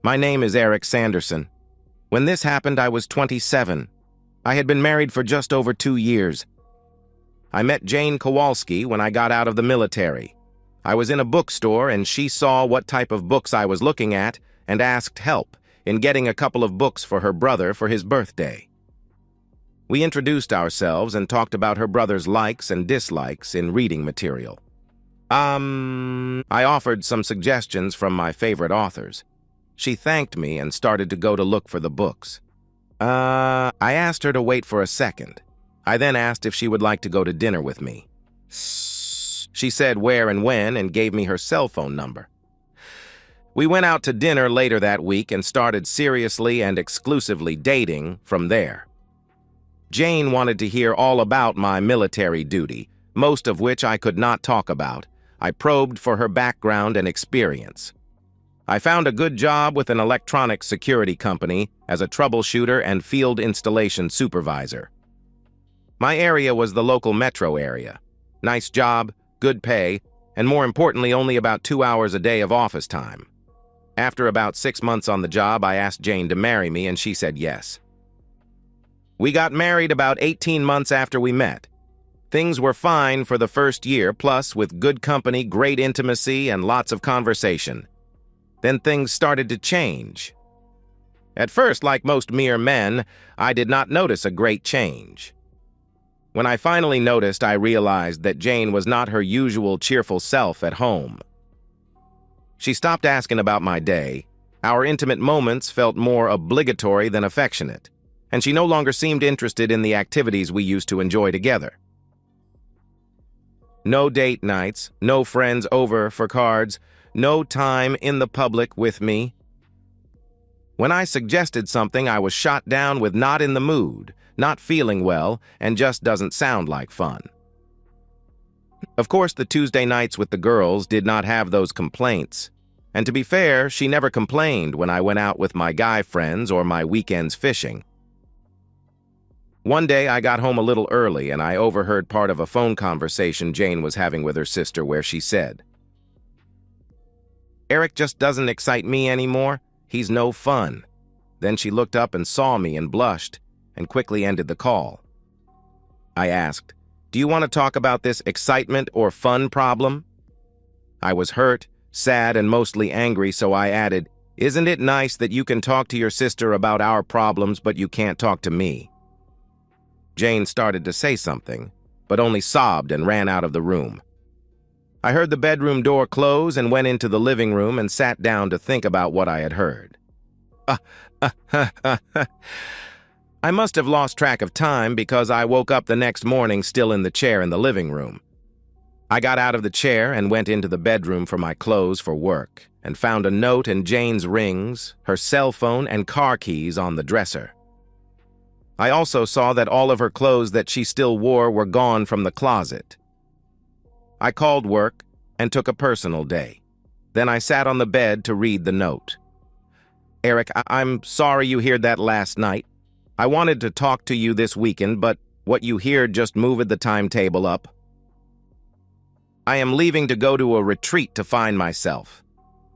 My name is Eric Sanderson. When this happened, I was 27. I had been married for just over 2 years. I met Jane Kowalski when I got out of the military. I was in a bookstore and she saw what type of books I was looking at and asked help in getting a couple of books for her brother for his birthday. We introduced ourselves and talked about her brother's likes and dislikes in reading material. I offered some suggestions from my favorite authors. She thanked me and started to go to look for the books. I asked her to wait for a second. I then asked if she would like to go to dinner with me. She said where and when and gave me her cell phone number. We went out to dinner later that week and started seriously and exclusively dating from there. Jane wanted to hear all about my military duty, most of which I could not talk about. I probed for her background and experience. I found a good job with an electronic security company as a troubleshooter and field installation supervisor. My area was the local metro area. Nice job, good pay, and more importantly, only about 2 hours a day of office time. After about 6 months on the job, I asked Jane to marry me, and she said yes. We got married about 18 months after we met. Things were fine for the first year, plus with good company, great intimacy, and lots of conversation. Then things started to change. At first, like most mere men, I did not notice a great change. When I finally noticed, I realized that Jane was not her usual cheerful self at home. She stopped asking about my day. Our intimate moments felt more obligatory than affectionate, and she no longer seemed interested in the activities we used to enjoy together. No date nights, no friends over for cards, no time in the public with me. When I suggested something, I was shot down with not in the mood, not feeling well, and just doesn't sound like fun. Of course, the Tuesday nights with the girls did not have those complaints. And to be fair, she never complained when I went out with my guy friends or my weekends fishing. One day, I got home a little early and I overheard part of a phone conversation Jane was having with her sister where she said, "Eric just doesn't excite me anymore. He's no fun." Then she looked up and saw me and blushed and quickly ended the call. I asked, "Do you want to talk about this excitement or fun problem?" I was hurt, sad, and mostly angry, so I added, "Isn't it nice that you can talk to your sister about our problems, but you can't talk to me?" Jane started to say something, but only sobbed and ran out of the room. I heard the bedroom door close and went into the living room and sat down to think about what I had heard. I must have lost track of time because I woke up the next morning still in the chair in the living room. I got out of the chair and went into the bedroom for my clothes for work and found a note and Jane's rings, her cell phone, and car keys on the dresser. I also saw that all of her clothes that she still wore were gone from the closet. I called work and took a personal day. Then I sat on the bed to read the note. "Eric, I'm sorry you heard that last night. I wanted to talk to you this weekend, but what you heard just moved the timetable up. I am leaving to go to a retreat to find myself.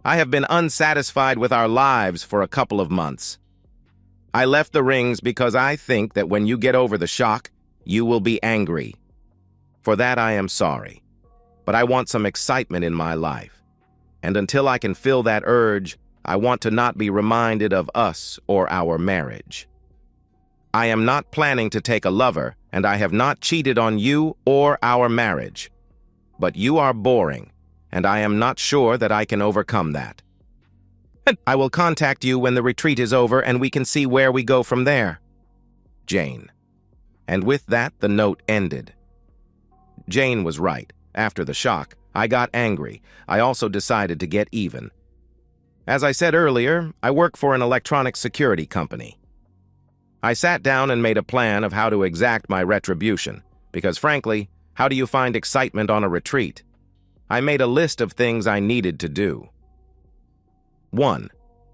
I have been unsatisfied with our lives for a couple of months. I left the rings because I think that when you get over the shock, you will be angry. For that I am sorry, but I want some excitement in my life. And until I can feel that urge, I want to not be reminded of us or our marriage. I am not planning to take a lover, and I have not cheated on you or our marriage. But you are boring, and I am not sure that I can overcome that. I will contact you when the retreat is over and we can see where we go from there. Jane." And with that, the note ended. Jane was right. After the shock, I got angry. I also decided to get even. As I said earlier, I work for an electronic security company. I sat down and made a plan of how to exact my retribution, because frankly, how do you find excitement on a retreat? I made a list of things I needed to do. 1.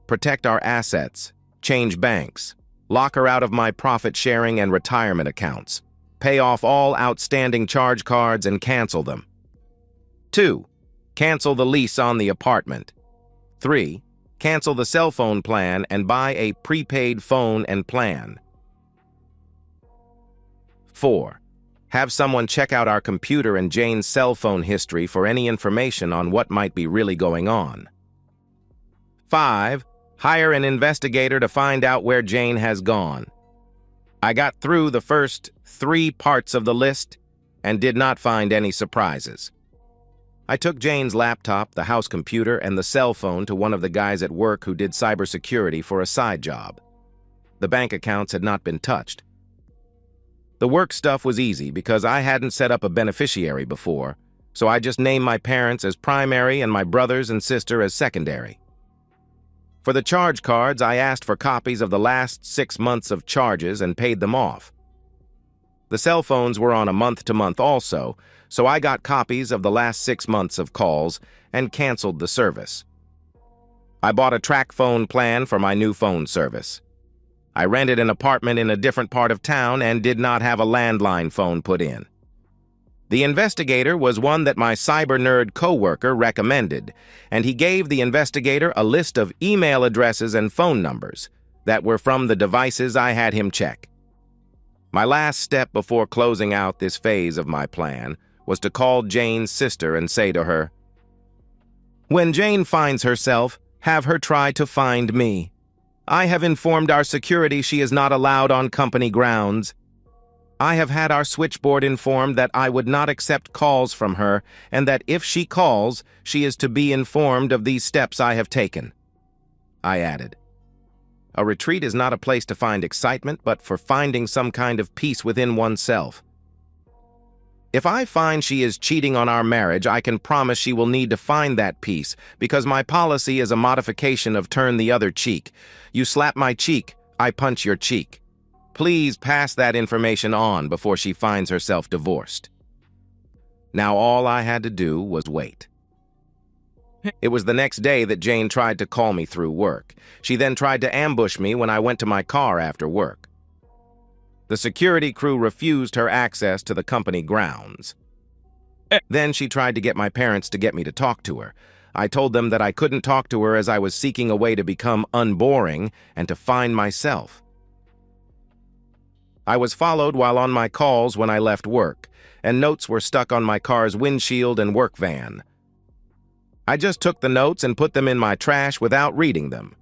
Protect our assets, change banks, lock her out of my profit-sharing and retirement accounts, pay off all outstanding charge cards and cancel them. 2. Cancel the lease on the apartment. 3. cancel the cell phone plan, and buy a prepaid phone and plan. 4. Have someone check out our computer and Jane's cell phone history for any information on what might be really going on. 5. Hire an investigator to find out where Jane has gone. I got through the first 3 parts of the list and did not find any surprises. I took Jane's laptop, the house computer, and the cell phone to one of the guys at work who did cybersecurity for a side job. The bank accounts had not been touched. The work stuff was easy because I hadn't set up a beneficiary before, so I just named my parents as primary and my brothers and sister as secondary. For the charge cards, I asked for copies of the last 6 months of charges and paid them off. The cell phones were on a month-to-month also, so I got copies of the last 6 months of calls and canceled the service. I bought a track phone plan for my new phone service. I rented an apartment in a different part of town and did not have a landline phone put in. The investigator was one that my cyber nerd coworker recommended, and he gave the investigator a list of email addresses and phone numbers that were from the devices I had him check. My last step before closing out this phase of my plan was to call Jane's sister and say to her, "When Jane finds herself, have her try to find me. I have informed our security she is not allowed on company grounds. I have had our switchboard informed that I would not accept calls from her and that if she calls, she is to be informed of these steps I have taken." I added, "A retreat is not a place to find excitement, but for finding some kind of peace within oneself. If I find she is cheating on our marriage, I can promise she will need to find that peace, because my policy is a modification of turn the other cheek. You slap my cheek, I punch your cheek. Please pass that information on before she finds herself divorced." Now all I had to do was wait. It was the next day that Jane tried to call me through work. She then tried to ambush me when I went to my car after work. The security crew refused her access to the company grounds. Then she tried to get my parents to get me to talk to her. I told them that I couldn't talk to her as I was seeking a way to become unboring and to find myself. I was followed while on my calls when I left work, and notes were stuck on my car's windshield and work van. I just took the notes and put them in my trash without reading them.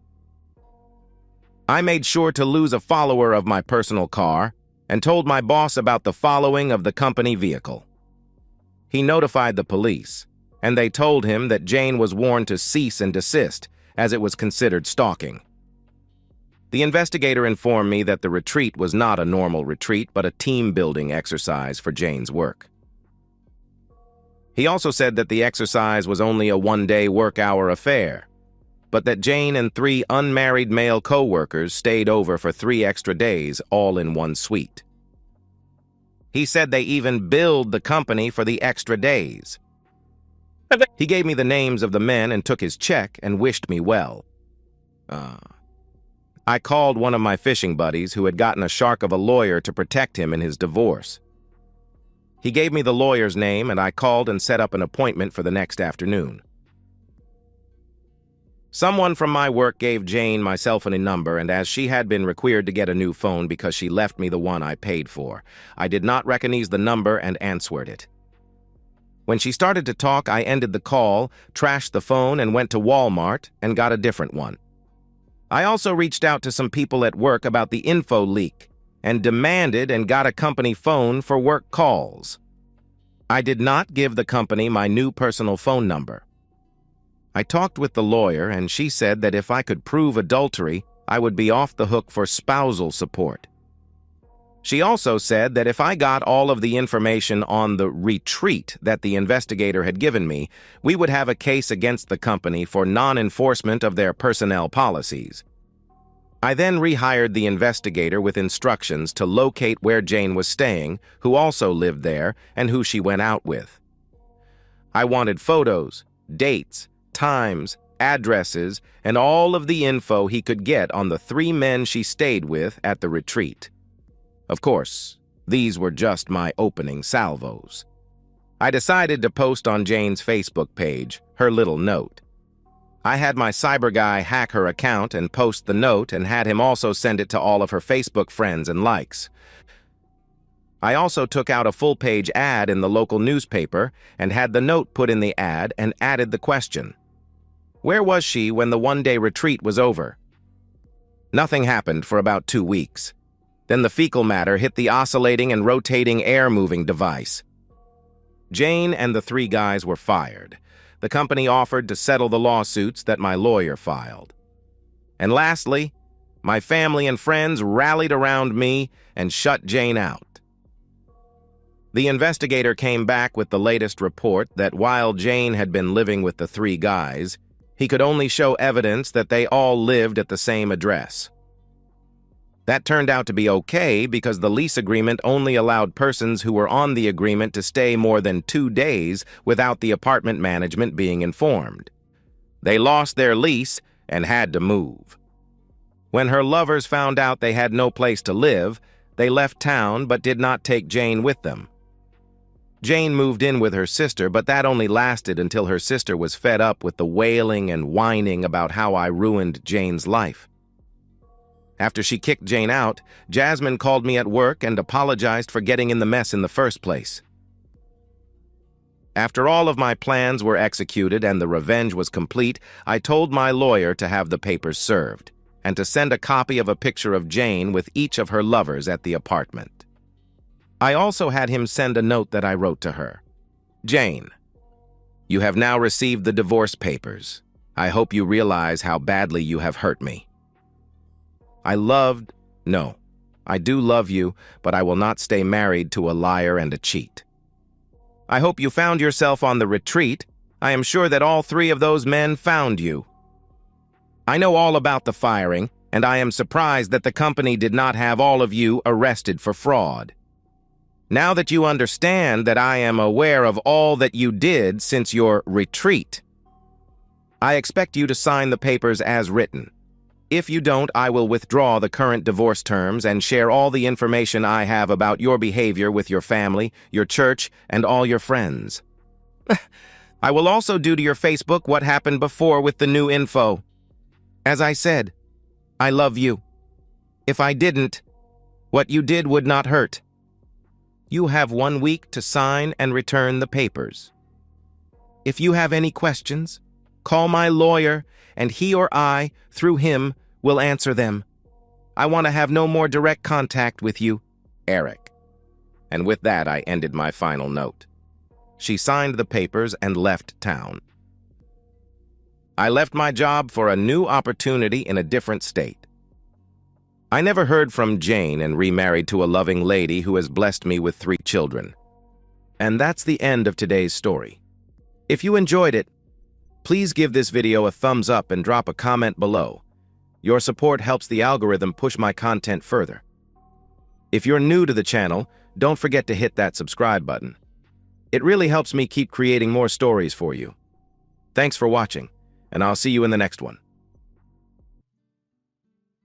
I made sure to lose a follower of my personal car and told my boss about the following of the company vehicle. He notified the police, and they told him that Jane was warned to cease and desist, as it was considered stalking. The investigator informed me that the retreat was not a normal retreat, but a team-building exercise for Jane's work. He also said that the exercise was only a one-day work-hour affair, but that Jane and 3 unmarried male co-workers stayed over for 3 extra days, all in one suite. He said they even billed the company for the extra days. He gave me the names of the men and took his check and wished me well. I called one of my fishing buddies who had gotten a shark of a lawyer to protect him in his divorce. He gave me the lawyer's name, and I called and set up an appointment for the next afternoon. Someone from my work gave Jane my cell phone number, and as she had been required to get a new phone because she left me the one I paid for, I did not recognize the number and answered it. When she started to talk, I ended the call, trashed the phone, and went to Walmart and got a different one. I also reached out to some people at work about the info leak and demanded and got a company phone for work calls. I did not give the company my new personal phone number. I talked with the lawyer, and she said that if I could prove adultery, I would be off the hook for spousal support. She also said that if I got all of the information on the retreat that the investigator had given me, we would have a case against the company for non-enforcement of their personnel policies. I then rehired the investigator with instructions to locate where Jane was staying, who also lived there, and who she went out with. I wanted photos, dates, times, addresses, and all of the info he could get on the 3 men she stayed with at the retreat. Of course, these were just my opening salvos. I decided to post on Jane's Facebook page her little note. I had my cyber guy hack her account and post the note and had him also send it to all of her Facebook friends and likes. I also took out a full-page ad in the local newspaper and had the note put in the ad and added the question: where was she when the one-day retreat was over? Nothing happened for about 2 weeks. Then the fecal matter hit the oscillating and rotating air-moving device. Jane and the 3 guys were fired. The company offered to settle the lawsuits that my lawyer filed. And lastly, my family and friends rallied around me and shut Jane out. The investigator came back with the latest report that while Jane had been living with the 3 guys, he could only show evidence that they all lived at the same address. That turned out to be okay because the lease agreement only allowed persons who were on the agreement to stay more than 2 days without the apartment management being informed. They lost their lease and had to move. When her lovers found out they had no place to live, they left town but did not take Jane with them. Jane moved in with her sister, but that only lasted until her sister was fed up with the wailing and whining about how I ruined Jane's life. After she kicked Jane out, Jasmine called me at work and apologized for getting in the mess in the first place. After all of my plans were executed and the revenge was complete, I told my lawyer to have the papers served and to send a copy of a picture of Jane with each of her lovers at the apartment. I also had him send a note that I wrote to her. Jane, you have now received the divorce papers. I hope you realize how badly you have hurt me. I do love you, but I will not stay married to a liar and a cheat. I hope you found yourself on the retreat. I am sure that all 3 of those men found you. I know all about the firing, and I am surprised that the company did not have all of you arrested for fraud. Now that you understand that I am aware of all that you did since your retreat, I expect you to sign the papers as written. If you don't, I will withdraw the current divorce terms and share all the information I have about your behavior with your family, your church, and all your friends. I will also do to your Facebook what happened before with the new info. As I said, I love you. If I didn't, what you did would not hurt. You have 1 week to sign and return the papers. If you have any questions, call my lawyer, and he or I, through him, will answer them. I want to have no more direct contact with you, Eric. And with that, I ended my final note. She signed the papers and left town. I left my job for a new opportunity in a different state. I never heard from Jane and remarried to a loving lady who has blessed me with 3 children. And that's the end of today's story. If you enjoyed it, please give this video a thumbs up and drop a comment below. Your support helps the algorithm push my content further. If you're new to the channel, don't forget to hit that subscribe button. It really helps me keep creating more stories for you. Thanks for watching, and I'll see you in the next one.